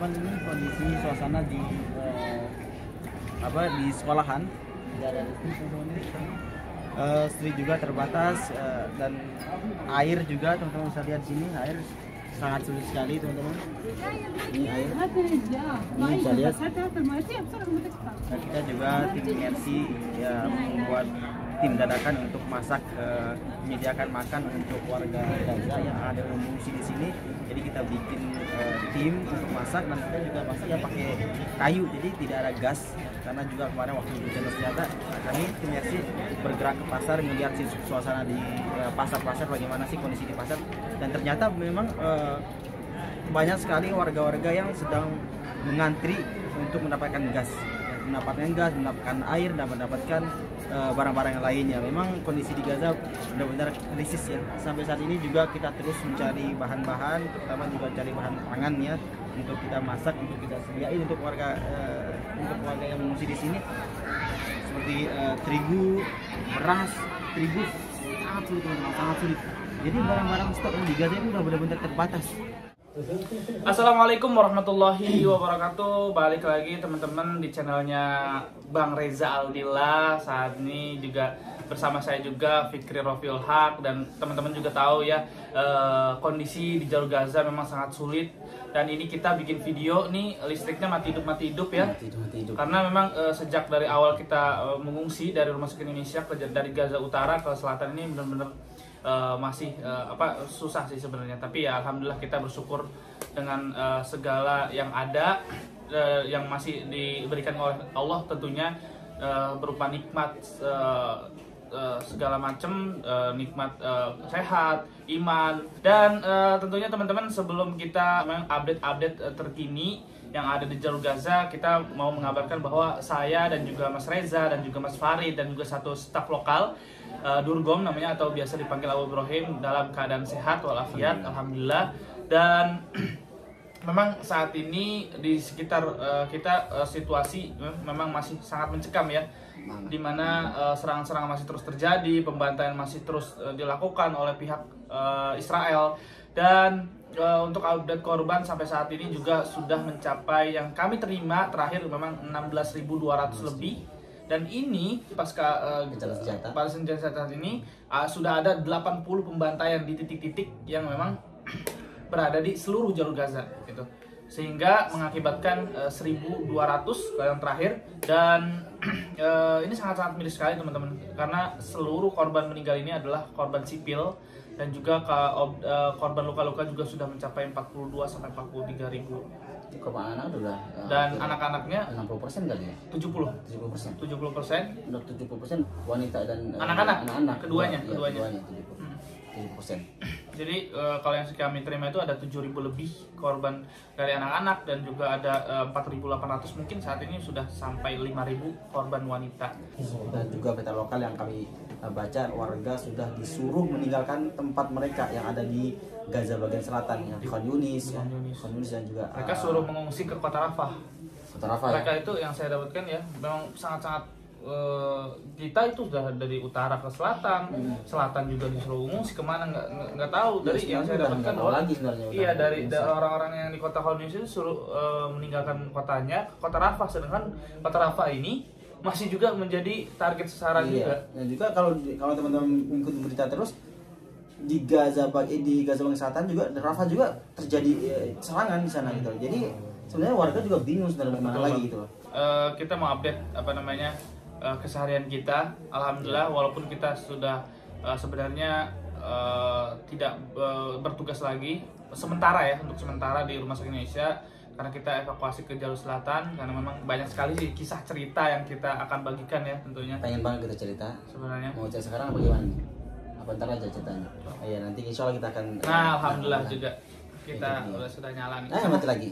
teman-teman, ini kondisi suasana di di sekolahan. Tidak ada listrik, teman-teman. Listrik juga terbatas, dan air juga teman-teman bisa lihat di sini, air sangat sulit sekali teman-teman. Ini air, ini bisa lihat. Nah, kita juga tim MRC ya membuat tim dadakan untuk masak, menyediakan makan untuk warga Gaza yang ada mengungsi di sini. Jadi kita bikin tim untuk masak, dan kita juga masaknya pakai kayu, jadi tidak ada gas. Karena juga kemarin waktu hujan senjata, kami tim MRC bergerak ke pasar melihat suasana di pasar-pasar, bagaimana sih kondisi di pasar, dan ternyata memang banyak sekali warga-warga yang sedang mengantri untuk mendapatkan gas, mendapatkan air, dan mendapatkan barang-barang yang lainnya. Memang kondisi di Gaza benar-benar krisis ya. Sampai saat ini juga kita terus mencari bahan-bahan, terutama juga cari bahan pangan ya, untuk kita masak, untuk kita sediain untuk warga yang mengungsi di sini. Seperti terigu, beras, sangat sulit teman-teman, sangat sulit. Jadi barang-barang stok yang di Gaza itu udah benar-benar terbatas. Assalamualaikum warahmatullahi wabarakatuh. Balik lagi teman-teman di channelnya Bang Reza Aldila. Saat ini juga bersama saya juga Fikri Rofiul Haq, dan teman-teman juga tahu ya, kondisi di jalur Gaza memang sangat sulit. Dan ini kita bikin video nih, listriknya mati hidup ya. Mati hidup. Karena memang sejak dari awal kita mengungsi dari Rumah Sakit Indonesia dari Gaza Utara ke selatan ini benar-benar masih susah sih sebenarnya. Tapi ya alhamdulillah kita bersyukur dengan segala yang ada, yang masih diberikan oleh Allah tentunya, berupa nikmat segala macam, nikmat sehat, iman, dan tentunya teman-teman, sebelum kita update terkini yang ada di jalur Gaza, kita mau mengabarkan bahwa saya dan juga Mas Reza dan juga Mas Farid dan juga satu staf lokal Durgom namanya, atau biasa dipanggil Abu Ibrahim, dalam keadaan sehat walafiat alhamdulillah. Dan memang saat ini di sekitar kita situasi memang masih sangat mencekam ya, dimana serangan-serangan masih terus terjadi, pembantaian masih terus dilakukan oleh pihak Israel. Dan untuk update korban sampai saat ini juga sudah mencapai, yang kami terima terakhir memang 16.200 lebih. Dan ini pasca senjata ini sudah ada 80 pembantaian di titik-titik yang memang berada di seluruh jalur Gaza gitu. Sehingga mengakibatkan 1.200 yang terakhir. Dan ini sangat-sangat miris sekali teman-teman, karena seluruh korban meninggal ini adalah korban sipil, dan juga korban luka-luka juga sudah mencapai 42 sampai 43 ribu. Korban anak udah, dan anak-anaknya 60% kali ya? 70%. 70%. Udah 70% wanita dan anak-anak. Keduanya. 70%. Jadi kalau yang kami terima itu ada 7.000 lebih korban dari anak-anak, dan juga ada 4.800 mungkin saat ini sudah sampai 5.000 korban wanita. Dan juga peta lokal yang kami baca, warga sudah disuruh meninggalkan tempat mereka yang ada di Gaza bagian selatan, yang Khan Yunis, dan juga mereka suruh mengungsi ke kota Rafah. Mereka ya? Itu yang saya dapatkan ya, memang sangat-sangat kita itu sudah dari utara ke selatan, selatan juga disuruh mengungsi kemana nggak tahu. Dari yang saya dapatkan iya dari orang-orang yang di kota Khan Yunis itu suruh meninggalkan kotanya ke kota Rafah, sedangkan kota Rafah ini masih juga menjadi target sasaran juga. Dan juga kalau teman-teman mengikuti berita terus, di Gaza bagian selatan juga, Rafah juga terjadi serangan di sana gitu. Jadi sebenarnya warga juga bingung sebenarnya mana lagi gitu. Kita mau update keseharian kita. Alhamdulillah, walaupun kita sudah sebenarnya tidak bertugas lagi sementara ya, untuk sementara di Rumah Sakit Indonesia, karena kita evakuasi ke jalur selatan, karena memang banyak sekali sih kisah cerita yang kita akan bagikan ya tentunya. Pengen banget kita cerita sebenarnya. Mau cerita sekarang apa gimana nih? Apa ntar aja ceritanya? Iya, nanti insya Allah kita akan. Nah, alhamdulillah juga kita sudah nyala nih. Mati lagi.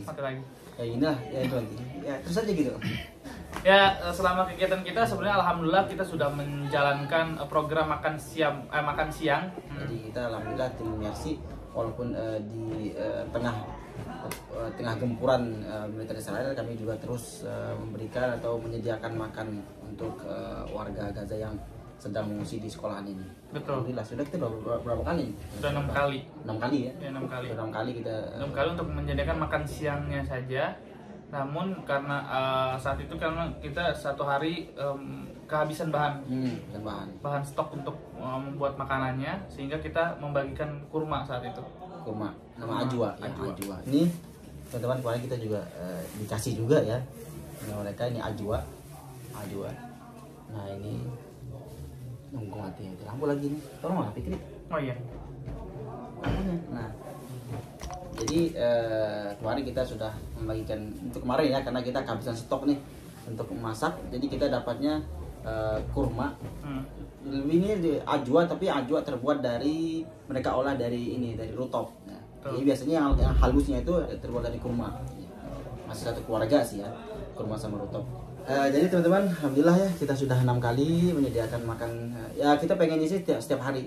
Ya inilah ya itu nanti. Ya terus aja gitu. Ya, selama kegiatan kita sebenarnya alhamdulillah kita sudah menjalankan program makan siang. Jadi kita alhamdulillah tim MRC, walaupun di tengah gempuran militer Israel, kami juga terus memberikan atau menyediakan makan untuk warga Gaza yang sedang mengungsi di sekolahan ini. Betul. Alhamdulillah sudah kita berapa kali? Sudah 6 kali. 6 kali ya? Ya, 6 kali. Sudah 6 kali kita 6 kali untuk menyediakan makan siangnya saja. Namun karena saat itu karena kita satu hari kehabisan bahan dan bahan stok untuk membuat makanannya, sehingga kita membagikan kurma saat itu. kurma nama ajwa ya, Ajwa. ajwa. Ini teman-teman kemarin kita juga dikasih juga ya. Ini mereka ini ajwa. Nah ini nunggu mati itu lampu lagi nih. Tolong mati Fikri. Oh iya. Lampunya. Nah jadi kemarin kita sudah membagikan untuk kemarin ya, karena kita kehabisan stok nih untuk memasak. Jadi kita dapatnya kurma. Ini di ajwa, tapi ajwa terbuat dari mereka olah dari ini, dari rutop. Nah, jadi biasanya yang halusnya itu terbuat dari kurma. Masih satu keluarga sih ya, kurma sama rutop. Jadi teman-teman, alhamdulillah ya kita sudah 6 kali menyediakan makan. Ya kita pengennya sih setiap hari,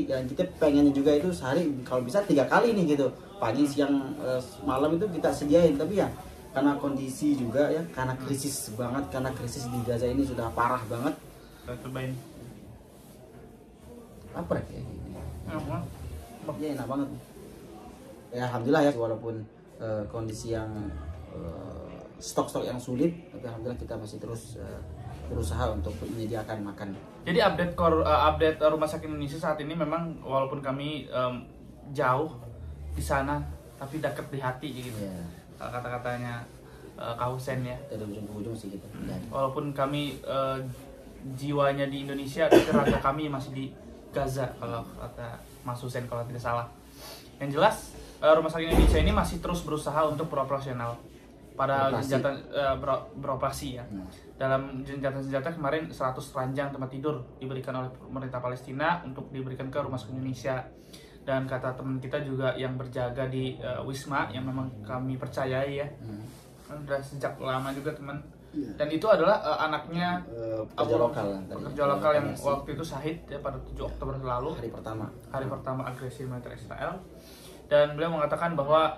dan kita pengennya juga itu sehari kalau bisa 3 kali nih gitu, pagi, siang, malam itu kita sediain. Tapi ya karena kondisi juga ya, karena krisis banget, karena krisis di Gaza ini sudah parah banget. Cobain. Apa ya gini? Ya enak banget. Ya alhamdulillah ya, walaupun kondisi yang stok-stok yang sulit, tapi alhamdulillah kita masih terus berusaha untuk menyediakan makan. Jadi update Rumah Sakit Indonesia saat ini memang walaupun kami jauh di sana, tapi dekat di hati gitu. Ya. Kata-katanya Kak Husen ya. Dari ujung ke ujung sih kita. Walaupun kami jiwanya di Indonesia, tapi raga kami masih di Gaza kalau kata Mas Husen kalau tidak salah. Yang jelas Rumah Sakit Indonesia ini masih terus berusaha untuk beroperasional pada beroperasi ya. Dalam senjata kemarin 100 ranjang tempat tidur diberikan oleh pemerintah Palestina untuk diberikan ke Rumah Sakit Indonesia. Dan kata teman kita juga yang berjaga di Wisma, yang memang kami percayai ya, sudah sejak lama juga teman. Dan itu adalah anaknya pekerja lokal yang waktu itu syahid ya, pada 7 Oktober lalu, hari pertama agresi militer Israel. Dan beliau mengatakan bahwa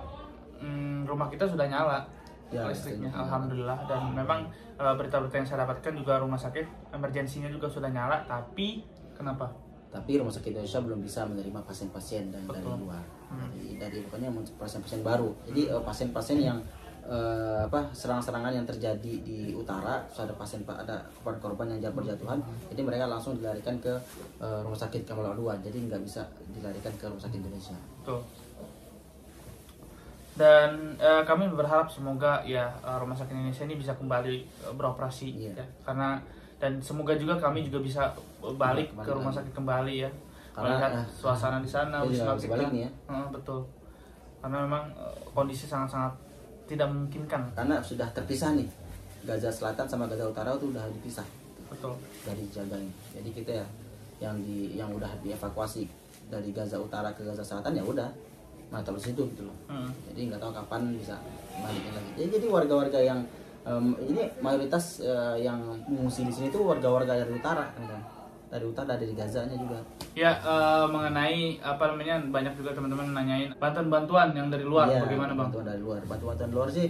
rumah kita sudah nyala ya, listriknya, alhamdulillah. Dan memang berita-berita yang saya dapatkan juga rumah sakit emergensinya juga sudah nyala. Tapi kenapa? Tapi Rumah Sakit Indonesia belum bisa menerima pasien-pasien dari luar, dari bukannya pasien-pasien baru. Jadi pasien-pasien yang serangan-serangan yang terjadi di utara, terus ada korban-korban yang berjatuhan, jadi mereka langsung dilarikan ke Rumah Sakit Kamal 2, jadi nggak bisa dilarikan ke Rumah Sakit Indonesia. Betul. Dan kami berharap semoga ya Rumah Sakit Indonesia ini bisa kembali beroperasi ya, karena dan semoga juga kami juga bisa balik ke rumah sakit kembali ya, melihat suasana di sana, wisma kita. Ya. Betul. Karena memang kondisi sangat-sangat tidak memungkinkan. Karena sudah terpisah nih, Gaza Selatan sama Gaza Utara itu udah dipisah. Betul. Dari jaganya. Jadi kita ya yang udah dievakuasi dari Gaza Utara ke Gaza Selatan ya udah mantap di situ gitu loh. Jadi nggak tahu kapan bisa balikin lagi. Jadi warga-warga yang ini mayoritas yang mengungsi di sini itu warga-warga dari utara, kan? Dari Gazanya juga. Ya, mengenai apa namanya, banyak juga teman-teman nanyain bantuan-bantuan yang dari luar, ya, bagaimana bang? Bantuan luar sih,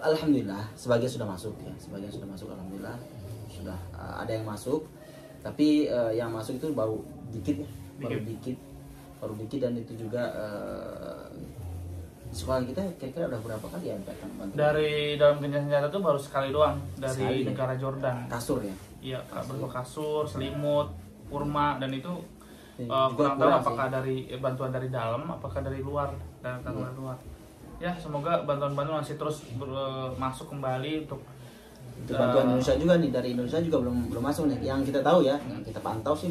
alhamdulillah sebagian sudah masuk ya, alhamdulillah sudah ada yang masuk, tapi yang masuk itu baru dikit ya, baru dikit dan itu juga sekolah kita kira-kira udah berapa kali ya bantuan? Dari dalam genjang senjata tuh baru sekali doang dari negara Jordan. Kasur ya? Iya, berupa kasur, selimut, kurma, dan itu kurang tahu apakah dari bantuan dari dalam, apakah dari luar, dan dari luar. Ya, semoga bantuan-bantuan masih terus masuk kembali untuk bantuan Indonesia juga nih, dari Indonesia juga belum masuk nih. Yang kita tahu ya, yang kita pantau sih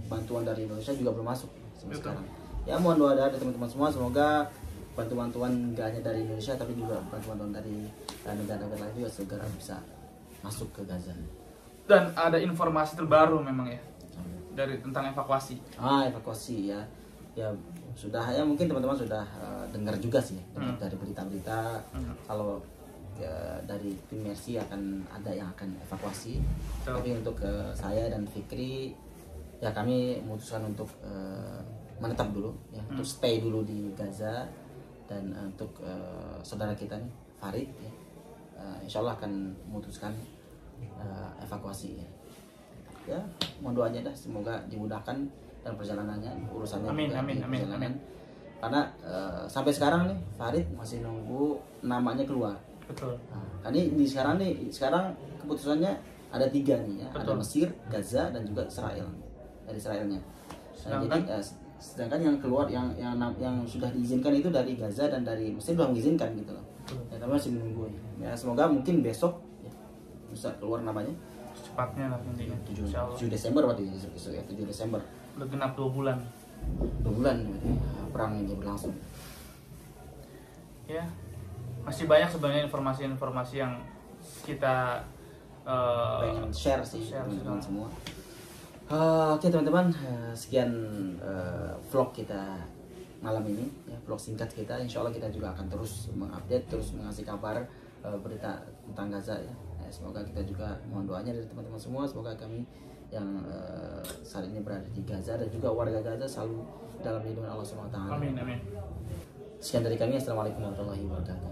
bantuan dari Indonesia juga belum masuk sampai sekarang. Ya mohon doa dari teman-teman semua, semoga bantuan gak hanya dari Indonesia tapi juga bantuan dari negara-negara lain juga segera bisa masuk ke Gaza. Dan ada informasi terbaru memang ya dari tentang evakuasi. Evakuasi ya. Ya sudah ya, mungkin teman-teman sudah dengar juga sih dari berita-berita kalau dari tim Mercy akan ada yang akan evakuasi. Tapi untuk saya dan Fikri ya, kami memutuskan untuk menetap dulu ya, untuk stay dulu di Gaza. Dan untuk saudara kita nih Farid ya, insya Allah akan memutuskan evakuasi ya. ya mohon doanya dah, semoga dimudahkan dalam perjalanannya, urusannya Amin, juga amin, di amin, perjalanan. amin. Karena sampai sekarang nih Farid masih nunggu namanya keluar. Betul. Nah, ini sekarang keputusannya ada 3 nih ya, ada Betul. Mesir, Gaza, dan juga Israel, dari Israelnya. Nah, Sedangkan- jadi sedangkan yang keluar yang sudah diizinkan itu dari Gaza dan dari Mesir belum mengizinkan gitu loh. Ya, tapi masih menunggu ya. Semoga mungkin besok ya, bisa keluar namanya. Cepatnya lah intinya. 7 Insya Allah. Desember berarti ya, 7 Desember. Udah genap 2 bulan. 2 bulan berarti, perang ini berlangsung. Ya, masih banyak sebenarnya informasi-informasi yang kita Pengen share sih share teman-teman sih. semua. Oke teman-teman, sekian vlog kita malam ini ya, vlog singkat kita. Insya Allah kita juga akan terus mengupdate, terus mengasih kabar berita tentang Gaza ya. Semoga kita juga mohon doanya dari teman-teman semua, semoga kami yang saat ini berada di Gaza dan juga warga Gaza selalu dalam lindungan Allah SWT. Amin, amin. Sekian dari kami, assalamualaikum warahmatullahi wabarakatuh.